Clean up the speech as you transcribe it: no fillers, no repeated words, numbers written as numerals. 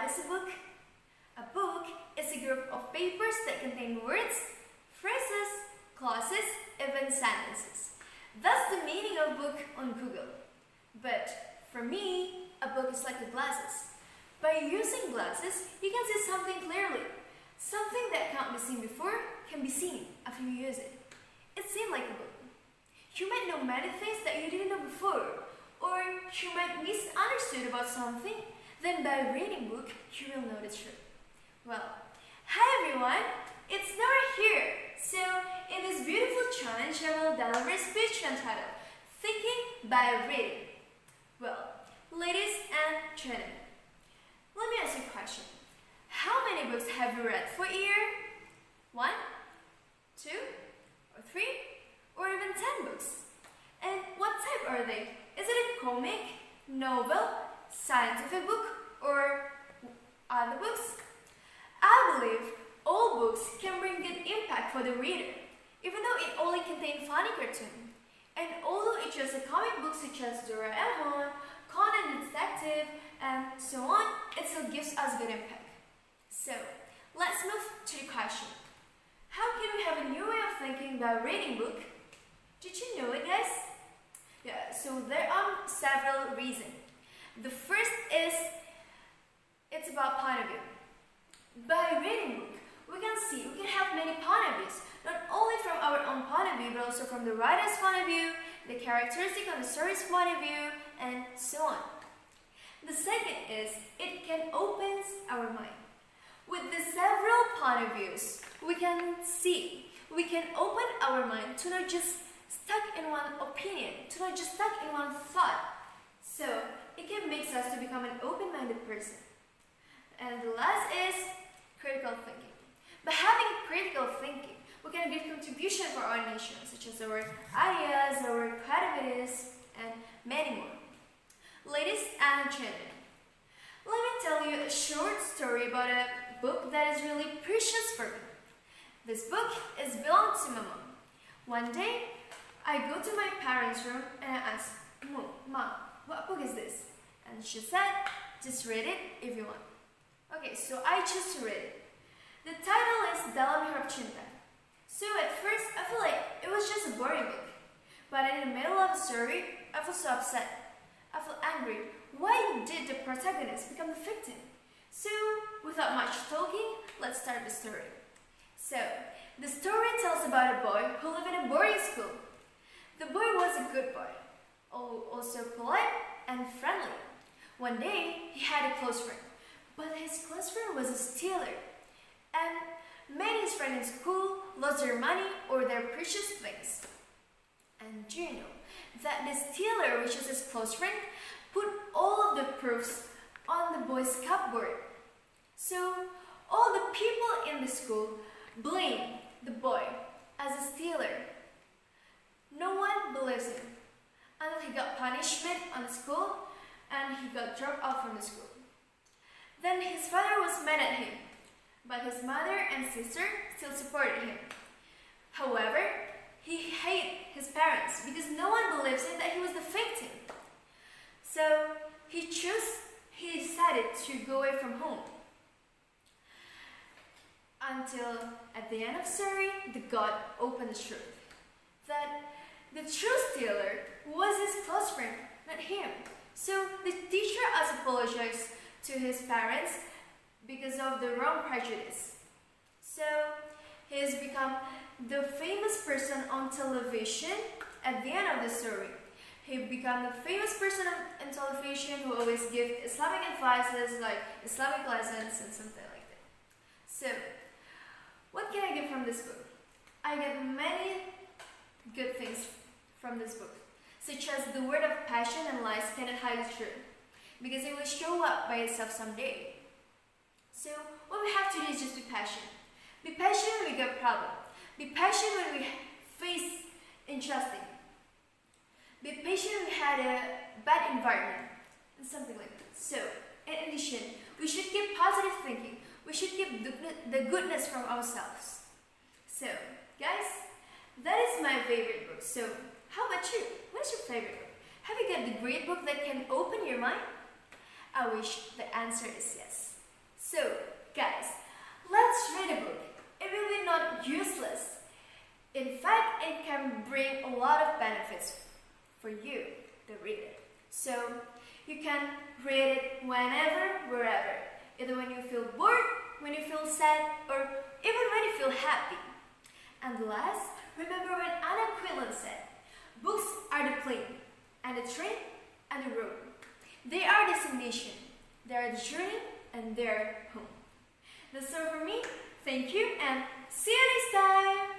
What is a book? A book is a group of papers that contain words, phrases, clauses, even sentences. That's the meaning of book on Google. But for me, a book is like glasses. By using glasses, you can see something clearly. Something that can't be seen before can be seen after you use it. It seems like a book. You might know many things that you didn't know before, or you might misunderstood about something. Then by reading book, you will know the truth. Well, hi everyone, it's Naura here. So, in this beautiful challenge, I will deliver a speech entitled Thinking by Reading. Well, ladies and gentlemen, let me ask you a question. How many books have you read for a year? 1, 2, or 3, or even 10 books? And what type are they? Is it a comic, novel, scientific book, or other books? I believe all books can bring good impact for the reader, even though it only contains funny cartoon. And although it's just a comic book such as Doraemon, Conan the Detective, and so on, it still gives us good impact. So, let's move to the question. How can we have a new way of thinking by reading book? Did you know it, guys? Yeah, so there are several reasons. The first is, it's about point of view. By reading book, we can have many point of views, not only from our own point of view, but also from the writer's point of view, the characteristic of the story's point of view, and so on. The second is, it can open our mind. With the several point of views, we can open our mind to not just stuck in one opinion, to not just stuck in one thought. So, it can make us to become an open-minded person. And the last is critical thinking. By having critical thinking, we can give contribution for our nation, such as our ideas, our creativities, and many more. Ladies and gentlemen, let me tell you a short story about a book that is really precious for me. This book is belonged to my mom. One day, I go to my parents' room and I ask, Mom, what book is this? And she said, just read it if you want. Okay, so I choose to read it. The title is Dalam Hirap Cinta. So at first, I feel like it was just a boring book. But in the middle of the story, I feel so upset. I feel angry. Why did the protagonist become the victim? So, without much talking, let's start the story. So, the story tells about a boy who lived in a boarding school. The boy was a good boy, also polite and friendly. One day, he had a close friend, but his close friend was a stealer. And many of his friends in school lost their money or their precious things. And do you know that the stealer, which is his close friend, put all of the proofs on the boy's cupboard. So, all the people in the school blame the boy as a stealer. No one believes him until he got punishment on school and he got dropped out from the school. Then his father was mad at him, but his mother and sister still supported him. However, he hated his parents because no one believes him that he was the victim. So he decided to go away from home. Until at the end of the story, the God opened the truth. That the true stealer was his close friend, not him. So the teacher has apologized to his parents because of the wrong prejudice. So he has become the famous person on television at the end of the story. He became the famous person on television who always gives Islamic advices like Islamic lessons and something like that. So, what can I get from this book? I get many good things from this book, such as the word of passion and lies cannot hide the truth, because it will show up by itself someday. So, what we have to do is just be passionate. Be passionate when we get a problem. Be passionate when we face injustice. Be patient when we had a bad environment, and something like that. So, in addition, we should keep positive thinking. We should keep the goodness from ourselves. So, guys, that is my favorite book. So, how about you? What is your favorite book? Have you got the great book that can open your mind? I wish the answer is yes. So, guys, let's read a book. It will be not useless. In fact, it can bring a lot of benefits for you to read it. So, you can read it whenever, wherever. Either when you feel bored, when you feel sad, or even when you feel happy. And last, remember when Anna Quinlan said, books are the plane, and the train, and the road. They are destination, they are the journey, and they're home. That's all for me. Thank you, and see you next time!